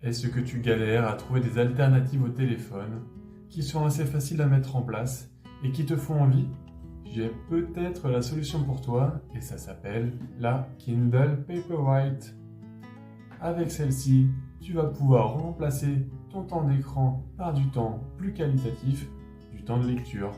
Est-ce que tu galères à trouver des alternatives au téléphone qui sont assez faciles à mettre en place et qui te font envie? J'ai peut-être la solution pour toi et ça s'appelle la Kindle Paperwhite. Avec celle-ci, tu vas pouvoir remplacer ton temps d'écran par du temps plus qualitatif, du temps de lecture.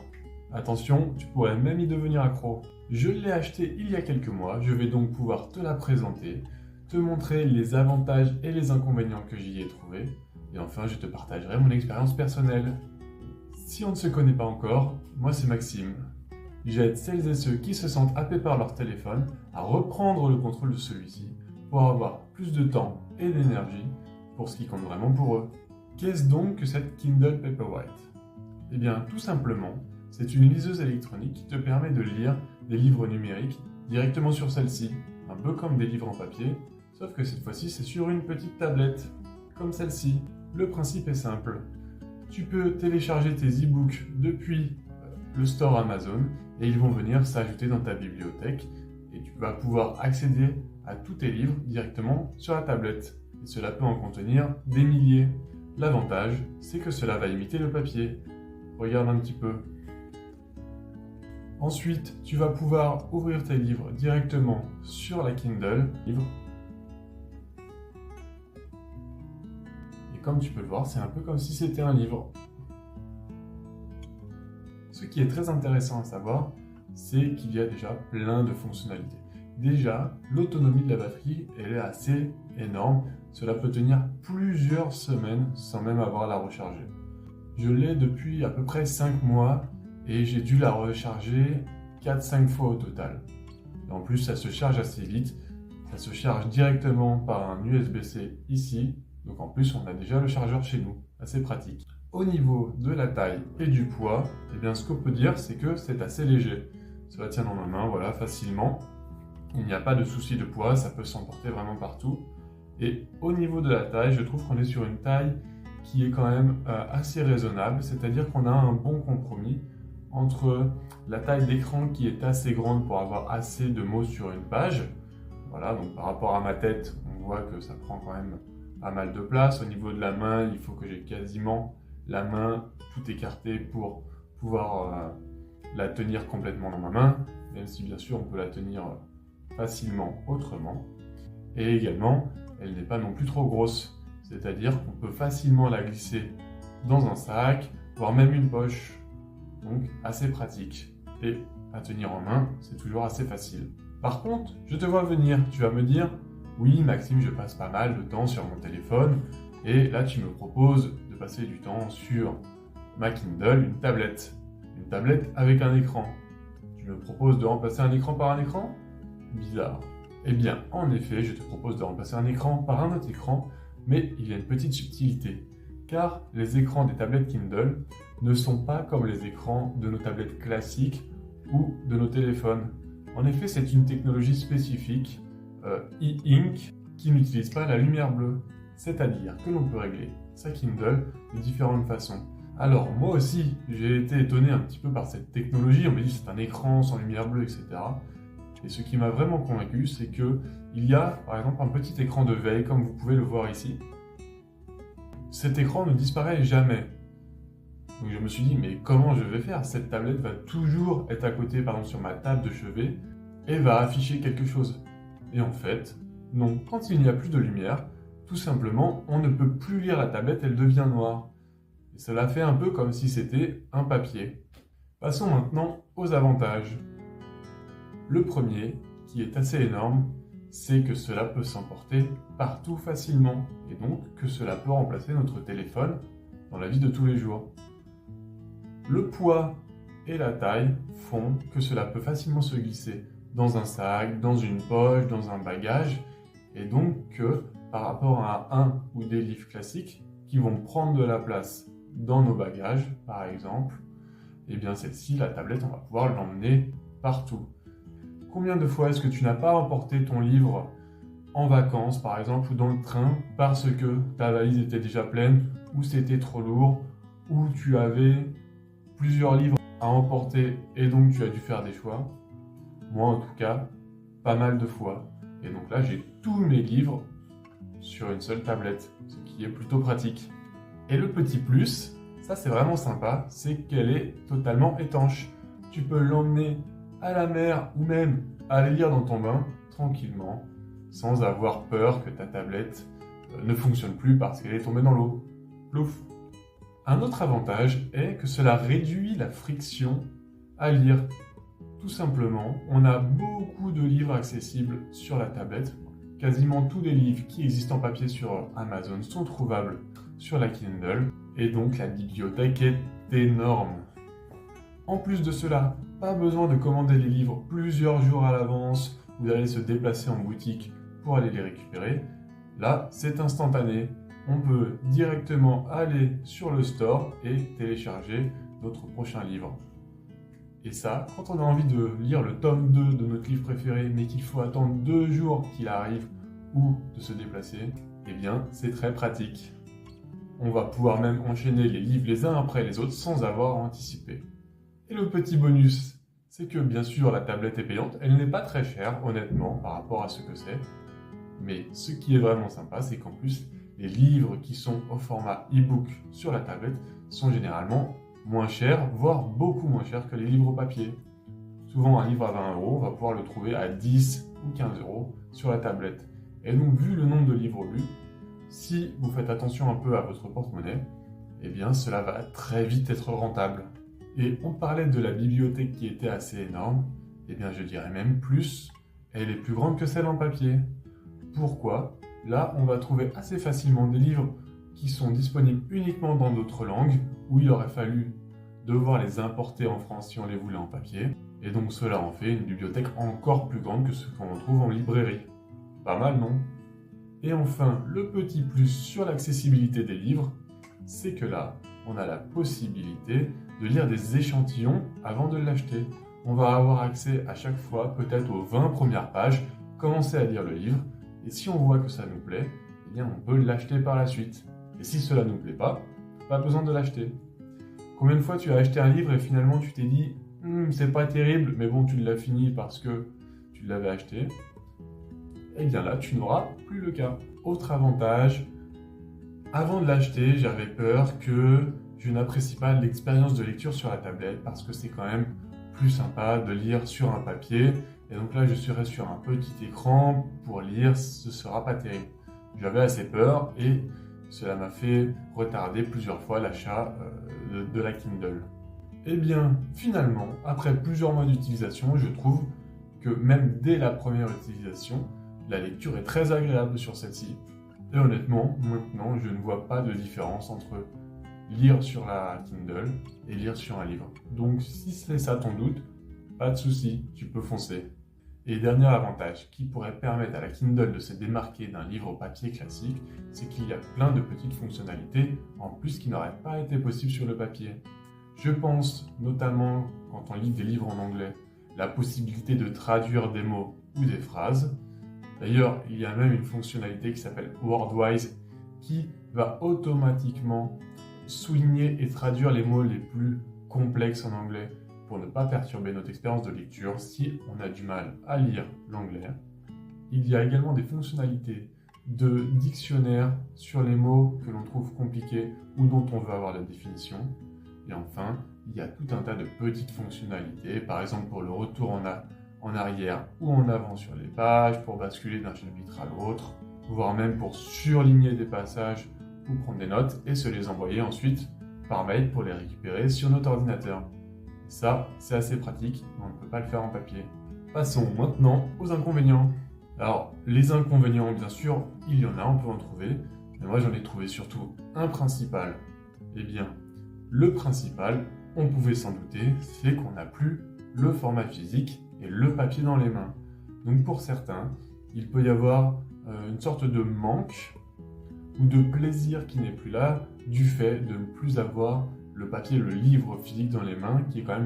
Attention, tu pourrais même y devenir accro. Je l'ai acheté il y a quelques mois, je vais donc pouvoir te la présenter, te montrer les avantages et les inconvénients que j'y ai trouvés, et enfin je te partagerai mon expérience personnelle. Si on ne se connaît pas encore, moi c'est Maxime. J'aide celles et ceux qui se sentent happés par leur téléphone à reprendre le contrôle de celui-ci pour avoir plus de temps et d'énergie pour ce qui compte vraiment pour eux. Qu'est-ce donc que cette Kindle Paperwhite? Eh bien, tout simplement, c'est une liseuse électronique qui te permet de lire des livres numériques directement sur celle-ci, un peu comme des livres en papier, sauf que cette fois-ci c'est sur une petite tablette, comme celle-ci. Le principe est simple. Tu peux télécharger tes e-books depuis le store Amazon et ils vont venir s'ajouter dans ta bibliothèque et tu vas pouvoir accéder à tous tes livres directement sur la tablette. Et cela peut en contenir des milliers. L'avantage, c'est que cela va imiter le papier. Regarde un petit peu. Ensuite, tu vas pouvoir ouvrir tes livres directement sur la Kindle. Et comme tu peux le voir, c'est un peu comme si c'était un livre. Ce qui est très intéressant à savoir, c'est qu'il y a déjà plein de fonctionnalités. Déjà, l'autonomie de la batterie, elle est assez énorme. Cela peut tenir plusieurs semaines sans même avoir à la recharger. Je l'ai depuis à peu près 5 mois et j'ai dû la recharger 4-5 fois au total. Et en plus, ça se charge assez vite. Ça se charge directement par un USB-C ici. Donc en plus, on a déjà le chargeur chez nous. Assez pratique. Au niveau de la taille et du poids, eh bien, ce qu'on peut dire, c'est que c'est assez léger. Cela tient dans ma main, voilà, facilement. Il n'y a pas de souci de poids, ça peut s'emporter vraiment partout. Et au niveau de la taille, je trouve qu'on est sur une taille qui est quand même assez raisonnable, c'est-à-dire qu'on a un bon compromis entre la taille d'écran qui est assez grande pour avoir assez de mots sur une page. Voilà, donc par rapport à ma tête, on voit que ça prend quand même pas mal de place. Au niveau de la main, il faut que j'ai quasiment la main tout écartée pour pouvoir la tenir complètement dans ma main, même si bien sûr on peut la tenir facilement autrement. Et également, elle n'est pas non plus trop grosse, c'est-à-dire qu'on peut facilement la glisser dans un sac, voire même une poche, donc assez pratique. Et à tenir en main, c'est toujours assez facile. Par contre, je te vois venir, tu vas me dire, oui Maxime, je passe pas mal de temps sur mon téléphone, et là tu me proposes de passer du temps sur ma Kindle, une tablette avec un écran. Tu me proposes de remplacer un écran par un écran? Bizarre. Eh bien, en effet, je te propose de remplacer un écran par un autre écran, mais il y a une petite subtilité, car les écrans des tablettes Kindle ne sont pas comme les écrans de nos tablettes classiques ou de nos téléphones. En effet, c'est une technologie spécifique, e-ink, qui n'utilise pas la lumière bleue, c'est-à-dire que l'on peut régler sa Kindle de différentes façons. Alors, moi aussi, j'ai été étonné un petit peu par cette technologie, on me dit que c'est un écran sans lumière bleue, etc. Et ce qui m'a vraiment convaincu, c'est qu'il y a par exemple un petit écran de veille, comme vous pouvez le voir ici. Cet écran ne disparaît jamais. Donc je me suis dit, mais comment je vais faire? Cette tablette va toujours être à côté, par exemple sur ma table de chevet, et va afficher quelque chose. Et en fait, non. Quand il n'y a plus de lumière, tout simplement, on ne peut plus lire la tablette, elle devient noire. Et cela fait un peu comme si c'était un papier. Passons maintenant aux avantages. Le premier, qui est assez énorme, c'est que cela peut s'emporter partout facilement, et donc que cela peut remplacer notre téléphone dans la vie de tous les jours. Le poids et la taille font que cela peut facilement se glisser dans un sac, dans une poche, dans un bagage, et donc que par rapport à un ou des livres classiques qui vont prendre de la place dans nos bagages, par exemple, et bien celle-ci, la tablette, on va pouvoir l'emmener partout. Combien de fois est-ce que tu n'as pas emporté ton livre en vacances, par exemple, ou dans le train, parce que ta valise était déjà pleine, ou c'était trop lourd, ou tu avais plusieurs livres à emporter et donc tu as dû faire des choix? Moi, en tout cas, pas mal de fois. Et donc là, j'ai tous mes livres sur une seule tablette. ce qui est plutôt pratique. Et le petit plus, ça c'est vraiment sympa, c'est qu'elle est totalement étanche. Tu peux l'emmener à la mer ou même aller lire dans ton bain tranquillement, sans avoir peur que ta tablette ne fonctionne plus parce qu'elle est tombée dans l'eau. Plouf. Un autre avantage est que cela réduit la friction à lire. Tout simplement, on a beaucoup de livres accessibles sur la tablette. Quasiment tous les livres qui existent en papier sur Amazon sont trouvables sur la Kindle et donc la bibliothèque est énorme. En plus de cela, pas besoin de commander les livres plusieurs jours à l'avance ou d'aller se déplacer en boutique pour aller les récupérer. Là, c'est instantané. On peut directement aller sur le store et télécharger notre prochain livre. Et ça, quand on a envie de lire le tome 2 de notre livre préféré, mais qu'il faut attendre 2 jours qu'il arrive ou de se déplacer, eh bien, c'est très pratique. On va pouvoir même enchaîner les livres les uns après les autres sans avoir anticipé. Et le petit bonus, c'est que bien sûr la tablette est payante, elle n'est pas très chère honnêtement par rapport à ce que c'est. Mais ce qui est vraiment sympa, c'est qu'en plus, les livres qui sont au format e-book sur la tablette sont généralement moins chers, voire beaucoup moins chers que les livres papier. Souvent un livre à 20 €, on va pouvoir le trouver à 10 ou 15 € sur la tablette. Et donc vu le nombre de livres lus, si vous faites attention un peu à votre porte-monnaie, eh bien cela va très vite être rentable. Et on parlait de la bibliothèque qui était assez énorme, eh bien je dirais même plus, elle est plus grande que celle en papier. Pourquoi ? Là, on va trouver assez facilement des livres qui sont disponibles uniquement dans d'autres langues, où il aurait fallu devoir les importer en France si on les voulait en papier, et donc cela en fait une bibliothèque encore plus grande que ce qu'on trouve en librairie. Pas mal, non ? Et enfin, le petit plus sur l'accessibilité des livres, c'est que là, on a la possibilité de lire des échantillons avant de l'acheter. On va avoir accès à chaque fois, peut-être aux 20 premières pages, commencer à lire le livre, et si on voit que ça nous plaît, eh bien on peut l'acheter par la suite. Et si cela ne nous plaît pas besoin de l'acheter. Combien de fois tu as acheté un livre et finalement tu t'es dit c'est pas terrible, mais bon tu l'as fini parce que tu l'avais acheté. Eh bien là, tu n'auras plus le cas. Autre avantage, avant de l'acheter, j'avais peur que je n'apprécie pas l'expérience de lecture sur la tablette parce que c'est quand même plus sympa de lire sur un papier. Et donc là, je serai sur un petit écran pour lire, ce sera pas terrible. J'avais assez peur et cela m'a fait retarder plusieurs fois l'achat de la Kindle. Eh bien, finalement, après plusieurs mois d'utilisation, je trouve que même dès la première utilisation, la lecture est très agréable sur celle-ci. Et honnêtement, maintenant, je ne vois pas de différence entre lire sur la Kindle et lire sur un livre. Donc, si c'est ça ton doute, pas de souci, tu peux foncer. Et dernier avantage qui pourrait permettre à la Kindle de se démarquer d'un livre papier classique, c'est qu'il y a plein de petites fonctionnalités en plus qui n'auraient pas été possibles sur le papier. Je pense notamment, quand on lit des livres en anglais, la possibilité de traduire des mots ou des phrases. D'ailleurs, il y a même une fonctionnalité qui s'appelle Wordwise qui va automatiquement souligner et traduire les mots les plus complexes en anglais pour ne pas perturber notre expérience de lecture si on a du mal à lire l'anglais. Il y a également des fonctionnalités de dictionnaire sur les mots que l'on trouve compliqués ou dont on veut avoir la définition. Et enfin, il y a tout un tas de petites fonctionnalités, par exemple pour le retour en arrière ou en avant sur les pages, pour basculer d'un chapitre à l'autre, voire même pour surligner des passages ou prendre des notes et se les envoyer ensuite par mail pour les récupérer sur notre ordinateur. Ça, c'est assez pratique, mais on ne peut pas le faire en papier. Passons maintenant aux inconvénients. Alors, les inconvénients, bien sûr, il y en a, on peut en trouver, mais moi j'en ai trouvé surtout un principal. Eh bien, le principal, on pouvait s'en douter, c'est qu'on n'a plus le format physique et le papier dans les mains. Donc pour certains, il peut y avoir une sorte de manque ou de plaisir qui n'est plus là du fait de ne plus avoir le papier, le livre physique dans les mains, qui est quand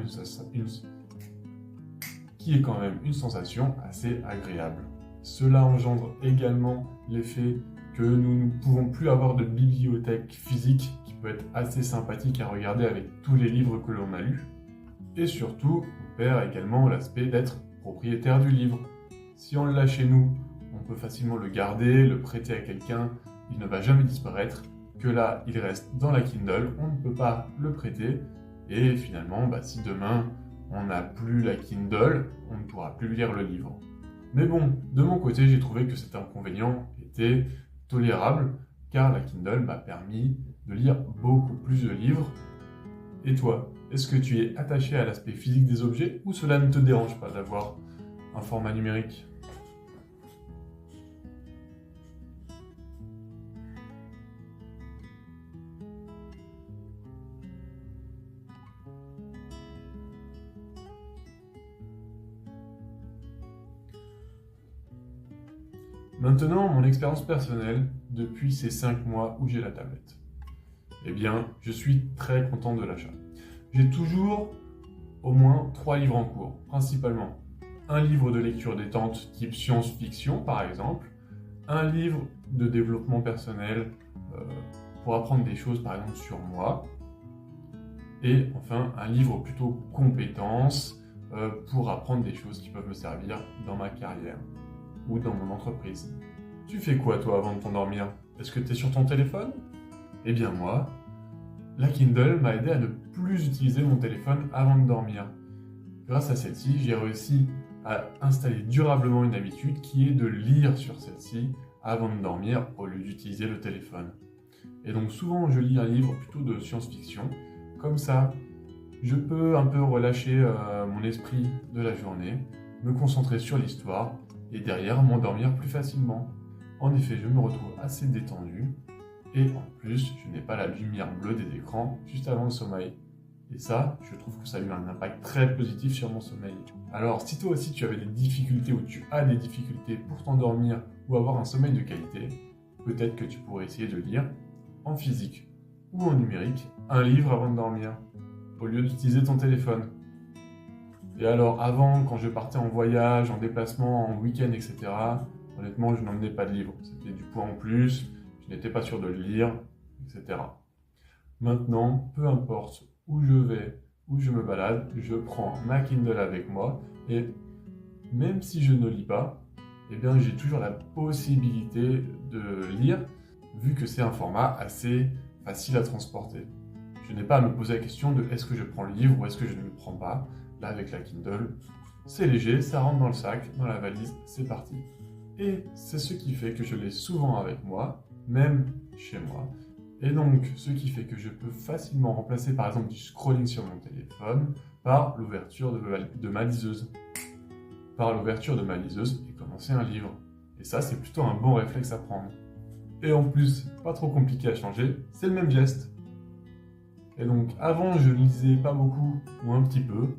même une sensation assez agréable. Cela engendre également l'effet que nous ne pouvons plus avoir de bibliothèque physique qui peut être assez sympathique à regarder avec tous les livres que l'on a lus. Et surtout, on perd également l'aspect d'être propriétaire du livre. Si on l'a chez nous, on peut facilement le garder, le prêter à quelqu'un il ne va jamais disparaître, que là, il reste dans la Kindle, on ne peut pas le prêter, et finalement, si demain, on n'a plus la Kindle, on ne pourra plus lire le livre. Mais bon, de mon côté, j'ai trouvé que cet inconvénient était tolérable, car la Kindle m'a permis de lire beaucoup plus de livres. Et toi, est-ce que tu es attaché à l'aspect physique des objets, ou cela ne te dérange pas d'avoir un format numérique ? Maintenant, mon expérience personnelle depuis ces 5 mois où j'ai la tablette. Eh bien, je suis très content de l'achat. J'ai toujours au moins 3 livres en cours, principalement. Un livre de lecture détente type science-fiction par exemple, un livre de développement personnel pour apprendre des choses par exemple sur moi, et enfin un livre plutôt compétences pour apprendre des choses qui peuvent me servir dans ma carrière ou dans mon entreprise. Tu fais quoi toi avant de t'endormir? Est-ce que tu es sur ton téléphone? Eh bien moi, la Kindle m'a aidé à ne plus utiliser mon téléphone avant de dormir. Grâce à celle-ci, j'ai réussi à installer durablement une habitude qui est de lire sur celle-ci avant de dormir au lieu d'utiliser le téléphone. Et donc souvent je lis un livre plutôt de science-fiction, comme ça je peux un peu relâcher mon esprit de la journée, me concentrer sur l'histoire et derrière m'endormir plus facilement. En effet, je me retrouve assez détendu et en plus je n'ai pas la lumière bleue des écrans juste avant le sommeil. Et ça, je trouve que ça a eu un impact très positif sur mon sommeil. Alors, si toi aussi tu avais des difficultés ou tu as des difficultés pour t'endormir ou avoir un sommeil de qualité, peut-être que tu pourrais essayer de lire en physique ou en numérique un livre avant de dormir, au lieu d'utiliser ton téléphone. Et alors, avant, quand je partais en voyage, en déplacement, en week-end, etc., honnêtement, je n'emmenais pas de livre. C'était du poids en plus, je n'étais pas sûr de le lire, etc. Maintenant, peu importe où je vais, où je me balade, je prends ma Kindle avec moi et même si je ne lis pas, eh bien j'ai toujours la possibilité de lire vu que c'est un format assez facile à transporter. Je n'ai pas à me poser la question de est-ce que je prends le livre ou est-ce que je ne le prends pas. Là avec la Kindle, c'est léger, ça rentre dans le sac, dans la valise, c'est parti. Et c'est ce qui fait que je l'ai souvent avec moi, même chez moi. Et donc, ce qui fait que je peux facilement remplacer par exemple du scrolling sur mon téléphone par l'ouverture de ma liseuse. Par l'ouverture de ma liseuse et commencer un livre. Et ça, c'est plutôt un bon réflexe à prendre. Et en plus, pas trop compliqué à changer, c'est le même geste. Et donc, avant, je ne lisais pas beaucoup ou un petit peu.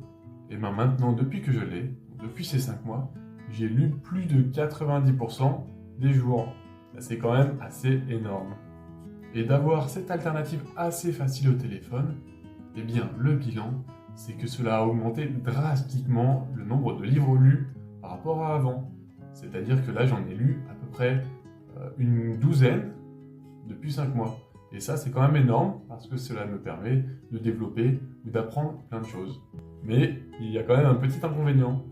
Et bien maintenant, depuis que je l'ai, depuis ces 5 mois, j'ai lu plus de 90% des jours. C'est quand même assez énorme. Et d'avoir cette alternative assez facile au téléphone, eh bien le bilan, c'est que cela a augmenté drastiquement le nombre de livres lus par rapport à avant. C'est-à-dire que là j'en ai lu à peu près une douzaine depuis 5 mois. Et ça c'est quand même énorme parce que cela me permet de développer ou d'apprendre plein de choses. Mais il y a quand même un petit inconvénient.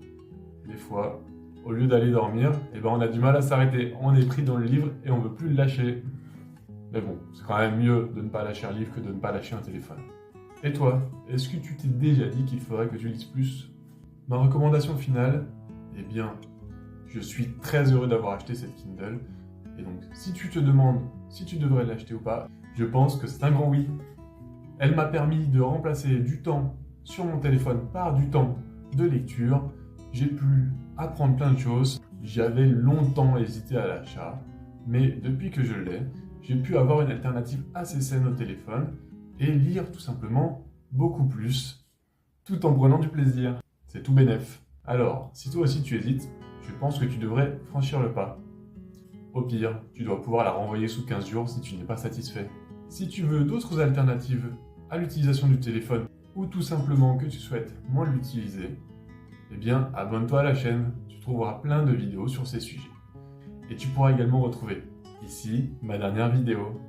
Des fois, au lieu d'aller dormir, eh ben, on a du mal à s'arrêter. On est pris dans le livre et on ne veut plus le lâcher. Mais bon, c'est quand même mieux de ne pas lâcher un livre que de ne pas lâcher un téléphone. Et toi, est-ce que tu t'es déjà dit qu'il faudrait que tu lises plus? Ma recommandation finale, eh bien, je suis très heureux d'avoir acheté cette Kindle. Et donc, si tu te demandes si tu devrais l'acheter ou pas, je pense que c'est un grand oui. Elle m'a permis de remplacer du temps sur mon téléphone par du temps de lecture. J'ai pu apprendre plein de choses. J'avais longtemps hésité à l'achat, mais depuis que je l'ai, j'ai pu avoir une alternative assez saine au téléphone et lire tout simplement beaucoup plus, tout en prenant du plaisir. C'est tout bénef. Alors, si toi aussi tu hésites, je pense que tu devrais franchir le pas. Au pire, tu dois pouvoir la renvoyer sous 15 jours si tu n'es pas satisfait. Si tu veux d'autres alternatives à l'utilisation du téléphone ou tout simplement que tu souhaites moins l'utiliser, eh bien abonne-toi à la chaîne, tu trouveras plein de vidéos sur ces sujets. Et tu pourras également retrouver ici ma dernière vidéo.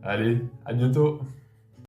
Allez, à bientôt!